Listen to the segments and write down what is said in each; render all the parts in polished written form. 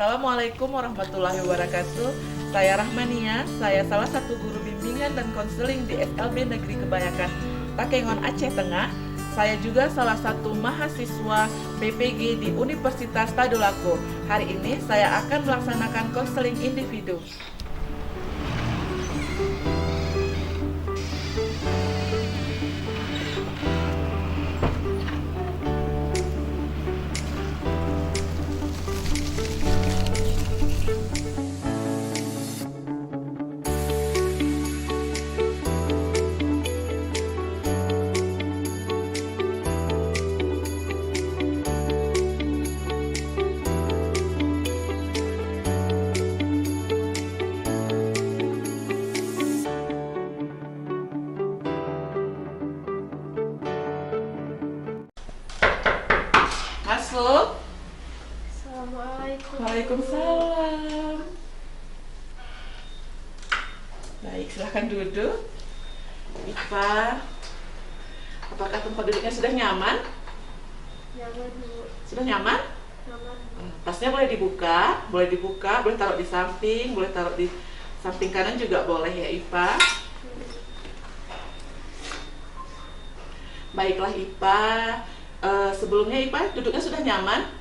Assalamualaikum warahmatullahi wabarakatuh. Saya Rahmania, saya salah satu guru bimbingan dan konseling di SLB Negeri Kebayakan, Takengon, Aceh Tengah. Saya juga salah satu mahasiswa BPG di Universitas Tadulako. Hari ini saya akan melaksanakan konseling individu. Masuk. Assalamualaikum. Waalaikumsalam. Baik, silahkan duduk. Ipa, apakah tempat duduknya sudah nyaman? Nyaman, Bu. Sudah nyaman? Nyaman. Tasnya boleh dibuka, boleh taruh di samping, boleh taruh di samping kanan juga boleh ya Ipa. Baiklah Ipa, sebelumnya Ipa duduknya sudah nyaman?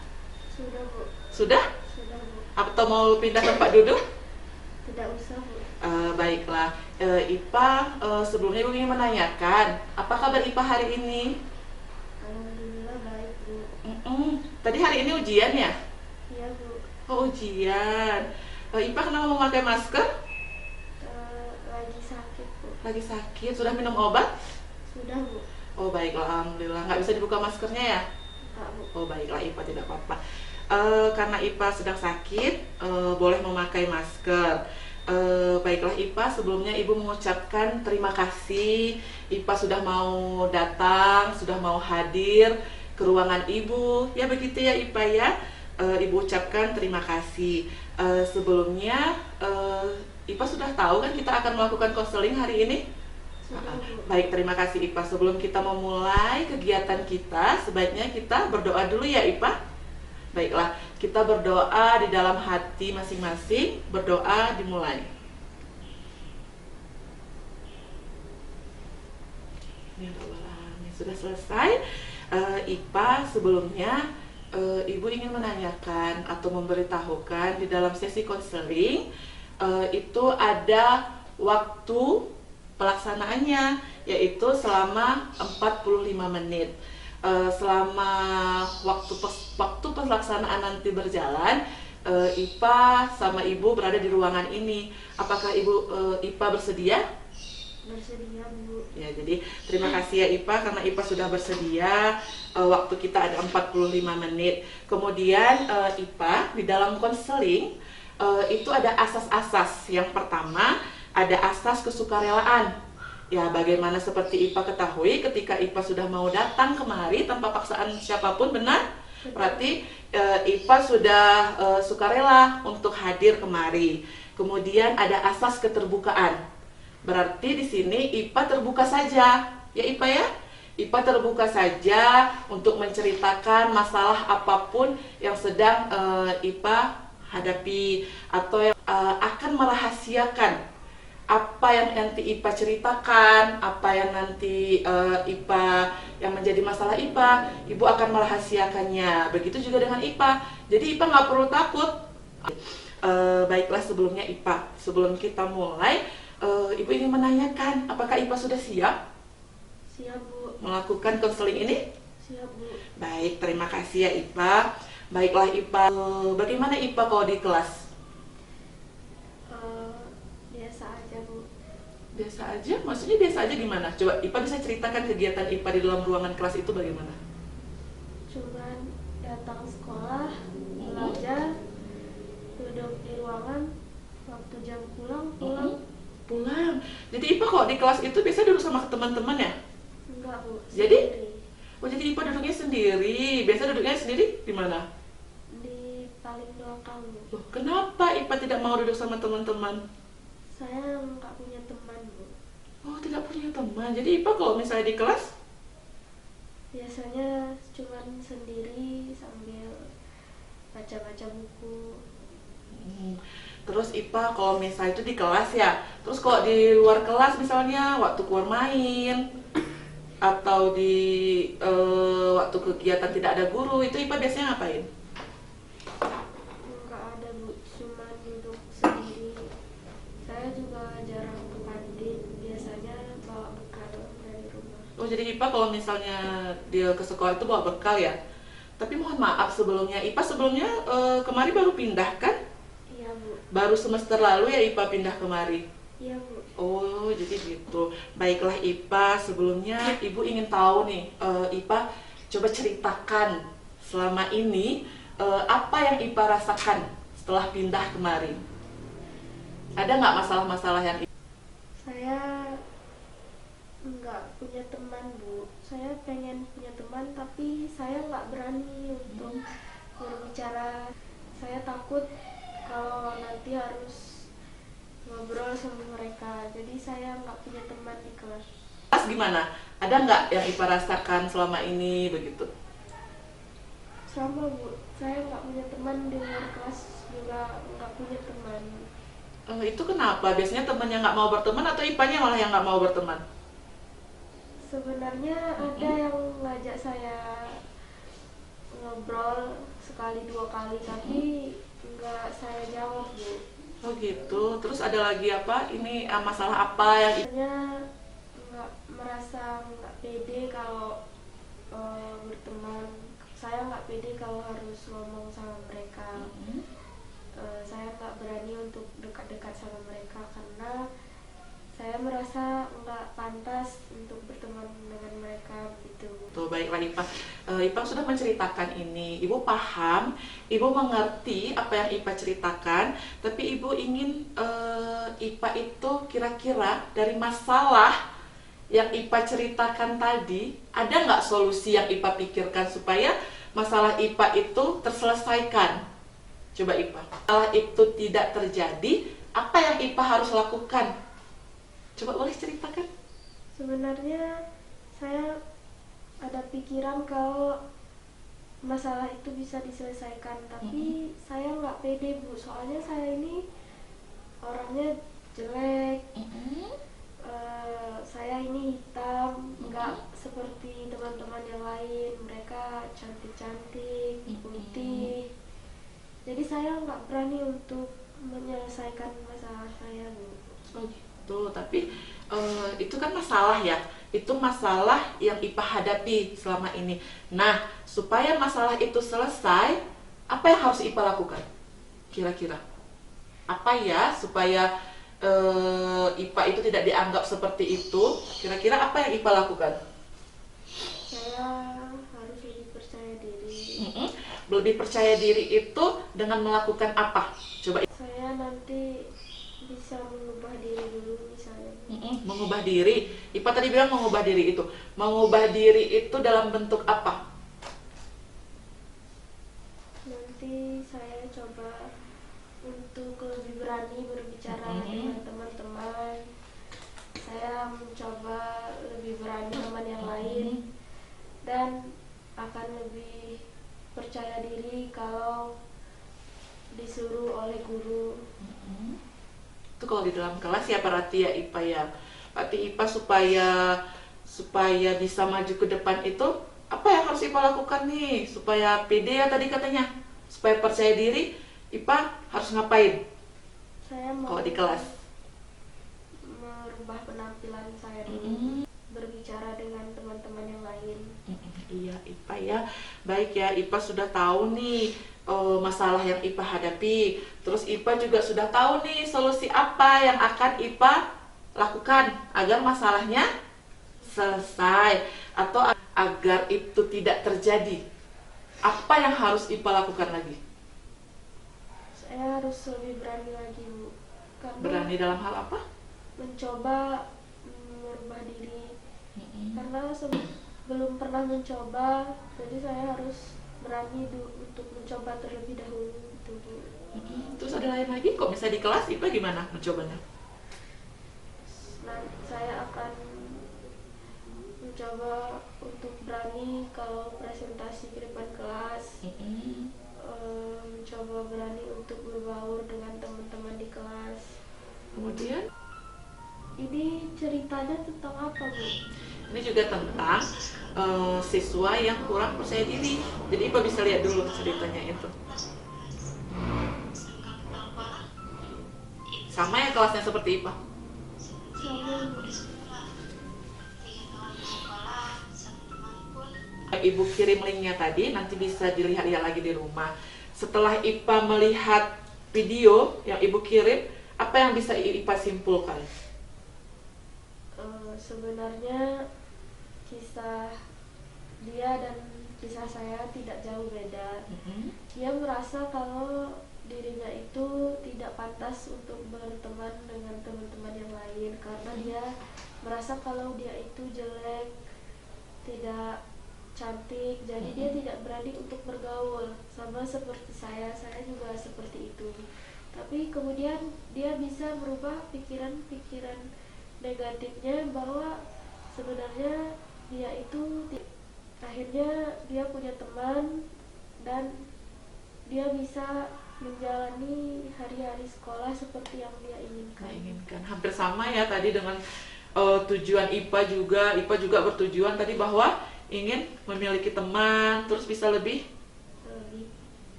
Sudah, Bu. Sudah? Sudah, Bu. Atau mau pindah tempat duduk? Tidak usah, Bu. Baiklah, Ipa, sebelumnya Ibu ingin menanyakan, apa kabar Ipa hari ini? Alhamdulillah baik, Bu. Tadi hari ini ujian ya? Iya, Bu. Oh ujian. Ipa kenapa memakai masker? Lagi sakit, Bu. Lagi sakit, sudah minum obat? Sudah, Bu. Oh baiklah, alhamdulillah. Nggak bisa dibuka maskernya ya? Enggak, Bu. Oh baiklah, Ipa tidak apa-apa. Karena Ipa sedang sakit, boleh memakai masker. Baiklah Ipa, sebelumnya Ibu mengucapkan terima kasih. Ipa sudah mau datang, sudah mau hadir ke ruangan Ibu. Ya begitu ya Ipa ya. Ibu ucapkan terima kasih. Sebelumnya Ipa sudah tahu kan kita akan melakukan konseling hari ini? Sudah, Bu. Baik, terima kasih Ipa. Sebelum kita memulai kegiatan kita, sebaiknya kita berdoa dulu ya Ipa. Baiklah, kita berdoa di dalam hati masing-masing. Berdoa dimulai. Sudah selesai. Ipa, sebelumnya Ibu ingin menanyakan atau memberitahukan di dalam sesi konseling itu ada waktu pelaksanaannya, yaitu selama 45 menit. Selama waktu pelaksanaan nanti berjalan, Ipa sama Ibu berada di ruangan ini. Apakah Ipa bersedia? Bersedia, Bu. Ya, jadi terima kasih ya Ipa karena Ipa sudah bersedia. Waktu kita ada 45 menit. Kemudian Ipa di dalam konseling itu ada asas-asas. Yang pertama ada asas kesukarelaan. Ya, bagaimana seperti Ipa ketahui ketika Ipa sudah mau datang kemari tanpa paksaan siapapun, benar? Berarti Ipa sudah sukarela untuk hadir kemari. Kemudian ada asas keterbukaan. Berarti di sini Ipa terbuka saja, ya Ipa ya? Ipa terbuka saja untuk menceritakan masalah apapun yang sedang Ipa hadapi atau yang akan merahasiakan apa yang nanti Ipa ceritakan, apa yang nanti Ipa yang menjadi masalah Ipa, Ibu akan merahasiakannya. Begitu juga dengan Ipa. Jadi Ipa nggak perlu takut. Baiklah, sebelumnya Ipa, sebelum kita mulai, Ibu ingin menanyakan, apakah Ipa sudah siap Siap, Bu. melakukan konseling ini? Siap, Bu. Baik, terima kasih ya Ipa. Baiklah Ipa, bagaimana Ipa kalau di kelas? Biasa aja, Bu. Biasa aja? Maksudnya biasa aja gimana? Coba Ipa bisa ceritakan kegiatan Ipa di dalam ruangan kelas itu bagaimana? Cuman datang sekolah, belajar, duduk di ruangan, waktu jam pulang. Pulang. Jadi Ipa kok di kelas itu biasa duduk sama teman-teman ya? Enggak, Bu. Jadi? Sendiri. Oh jadi Ipa duduknya sendiri. Biasa duduknya sendiri di mana? Di paling belakang, Bu. Loh, kenapa Ipa tidak mau duduk sama teman-teman? Saya nggak punya teman, Bu. Oh, tidak punya teman. Jadi Ipa kalau misalnya di kelas Biasanya cuman sendiri sambil baca-baca buku. Hmm. Terus IPA kalau misalnya itu di kelas ya. Terus kalau di luar kelas misalnya waktu keluar main atau di waktu kegiatan tidak ada guru, itu IPA biasanya ngapain? Nggak ada bu, cuma duduk sendiri. Saya juga jarang ke kantin, biasanya bawa bekal dari rumah. Oh, jadi IPA kalau misalnya dia ke sekolah itu bawa bekal ya. Tapi mohon maaf sebelumnya, IPA sebelumnya kemari baru pindah kan? Iya bu. Baru semester lalu ya IPA pindah kemari. Iya bu. Oh, jadi gitu. Baiklah IPA, sebelumnya Ibu ingin tahu nih, IPA coba ceritakan selama ini apa yang IPA rasakan setelah pindah kemari. Ada nggak masalah-masalah yang Saya nggak punya teman bu. Saya pengen punya teman tapi saya nggak berani untuk berbicara. Saya takut kalau nanti harus ngobrol sama mereka. Jadi saya nggak punya teman di kelas. kelas gimana? Ada nggak yang IPA rasakan selama ini begitu? Sama bu, saya nggak punya teman di luar kelas, juga nggak punya teman. Itu kenapa? Biasanya temennya nggak mau berteman atau IPA-nya malah yang nggak mau berteman? Sebenarnya ada yang ngajak saya ngobrol sekali dua kali, tapi nggak saya jawab bu. Oh gitu. Terus ada lagi apa? Ini masalah apa yang Saya nggak merasa nggak pede kalau berteman. Saya nggak pede kalau harus ngomong sama mereka. Saya nggak berani untuk dekat-dekat sama mereka karena saya merasa nggak pantas untuk berteman dengan mereka gitu. Tuh, baiklah IPA. IPA sudah menceritakan ini. Ibu paham, Ibu mengerti apa yang IPA ceritakan, tapi Ibu ingin IPA itu kira-kira dari masalah yang IPA ceritakan tadi, ada nggak solusi yang IPA pikirkan supaya masalah IPA itu terselesaikan? Coba IPA. Masalah itu tidak terjadi, apa yang IPA harus lakukan? Coba boleh ceritakan? Sebenarnya saya ada pikiran kalau masalah itu bisa diselesaikan, tapi saya nggak pede bu, soalnya saya ini orangnya jelek. Saya ini hitam, nggak seperti teman-teman yang lain, mereka cantik-cantik, putih. Jadi saya nggak berani untuk menyelesaikan masalah saya bu. Oh gitu, tapi itu kan masalah ya. Itu masalah yang IPA hadapi selama ini. Nah, supaya masalah itu selesai, apa yang harus IPA lakukan? Kira-kira apa ya supaya IPA itu tidak dianggap seperti itu? Kira-kira apa yang IPA lakukan? Saya harus lebih percaya diri. Lebih percaya diri itu dengan melakukan apa? Coba. Saya nanti bisa mengubah diri dulu misalnya. Mengubah diri. IPA tadi bilang mengubah diri itu. Mengubah diri itu dalam bentuk apa? Nanti saya coba untuk lebih berani berbicara dengan teman-teman. Saya mencoba lebih berani teman yang lain dan akan lebih percaya diri kalau disuruh oleh guru. Itu kalau di dalam kelas ya berarti ya IPA ya. Berarti IPA supaya bisa maju ke depan itu apa yang harus IPA lakukan nih supaya pede ya tadi katanya, supaya percaya diri, IPA harus ngapain Saya mau kalau di kelas? merubah penampilan saya dulu, berbicara dengan teman-teman yang lain. Iya IPA ya. Baik ya, IPA sudah tahu nih masalah yang IPA hadapi. Terus IPA juga sudah tahu nih solusi apa yang akan IPA lakukan agar masalahnya selesai atau agar itu tidak terjadi. Apa yang harus IPA lakukan lagi? Saya harus lebih berani lagi bu, karena Berani dalam hal apa? mencoba merubah diri. Karena belum pernah mencoba, jadi saya harus berani untuk mencoba terlebih dahulu gitu bu. Terus ada lain lagi kok misalnya di kelas IPA gimana mencobanya? Nah, saya akan mencoba untuk berani kalau presentasi di depan kelas, mencoba berani untuk berbaur dengan Kemudian Ini ceritanya tentang apa, Bu? ini juga tentang siswa yang kurang percaya diri. Jadi Ipa bisa lihat dulu ceritanya itu. Sama ya kelasnya seperti Ipa. Sama, Bu. Ibu kirim linknya tadi, nanti bisa dilihat-lihat lagi di rumah. Setelah Ipa melihat video yang Ibu kirim, apa yang bisa Ipa simpulkan? Sebenarnya kisah dia dan kisah saya tidak jauh beda. Dia merasa kalau dirinya itu tidak pantas untuk berteman dengan teman-teman yang lain karena dia merasa kalau dia itu jelek, tidak cantik, jadi dia tidak berani untuk bergaul. Sama seperti saya juga seperti itu. Tapi kemudian dia bisa merubah pikiran-pikiran negatifnya bahwa sebenarnya dia itu akhirnya dia punya teman dan dia bisa menjalani hari-hari sekolah seperti yang dia inginkan. Hampir sama ya tadi dengan tujuan Ipa juga bertujuan tadi bahwa ingin memiliki teman, terus bisa lebih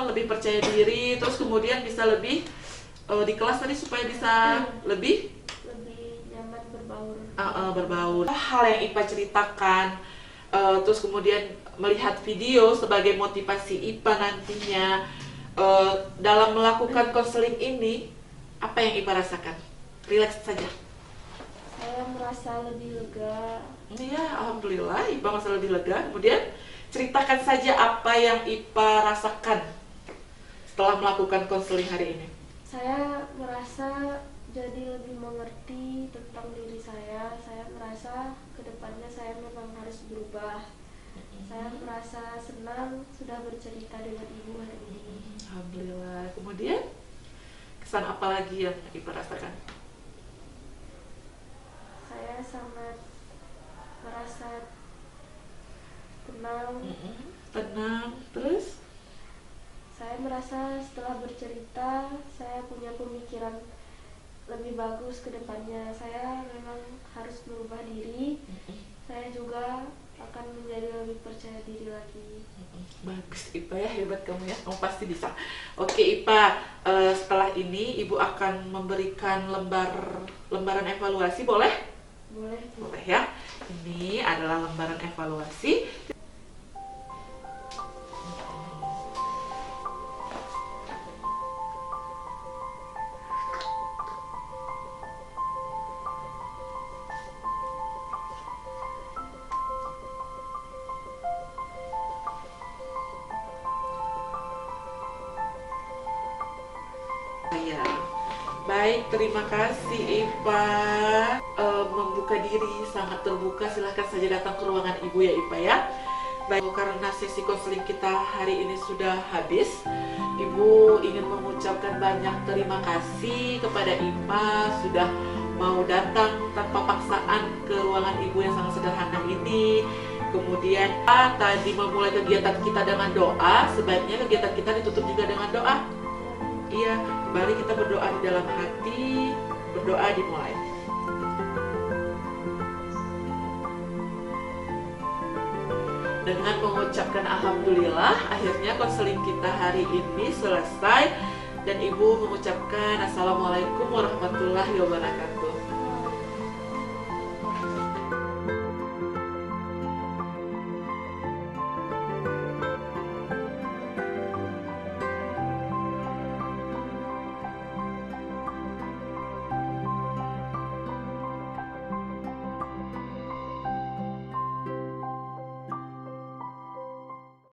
lebih percaya diri, terus kemudian bisa lebih di kelas tadi supaya bisa lebih nyaman berbaur. Berbaur. Hal yang Ipa ceritakan, terus kemudian melihat video sebagai motivasi Ipa nantinya dalam melakukan konseling ini, apa yang Ipa rasakan? Rileks saja. Saya merasa lebih lega. Iya, alhamdulillah Ipa merasa lebih lega. Kemudian ceritakan saja apa yang Ipa rasakan setelah melakukan konseling hari ini. Saya merasa jadi lebih mengerti tentang diri saya. Saya merasa kedepannya saya memang harus berubah. Saya merasa senang sudah bercerita dengan Ibu hari ini. Alhamdulillah. Kemudian kesan apa lagi yang Ibu rasakan? Saya sangat merasa tenang. Tenang. Terus? Saya merasa setelah bercerita, saya punya pemikiran lebih bagus ke depannya. Saya memang harus berubah diri. Saya juga akan menjadi lebih percaya diri lagi. Bagus Ipa ya, hebat kamu ya, kamu pasti bisa. Oke Ipa, setelah ini Ibu akan memberikan lembaran evaluasi, boleh? Boleh. Boleh ya. Ini adalah lembaran evaluasi. Ya, baik, terima kasih Ipa. Membuka diri, sangat terbuka. Silahkan saja datang ke ruangan Ibu ya Ipa ya. Baik, karena sesi konseling kita hari ini sudah habis, Ibu ingin mengucapkan banyak terima kasih kepada Ipa sudah mau datang tanpa paksaan ke ruangan Ibu yang sangat sederhana ini. Kemudian tadi memulai kegiatan kita dengan doa, sebaiknya kegiatan kita ditutup juga dengan doa. Iya, mari kita berdoa di dalam hati, berdoa dimulai. Dengan mengucapkan alhamdulillah, akhirnya konseling kita hari ini selesai dan Ibu mengucapkan assalamualaikum warahmatullahi wabarakatuh.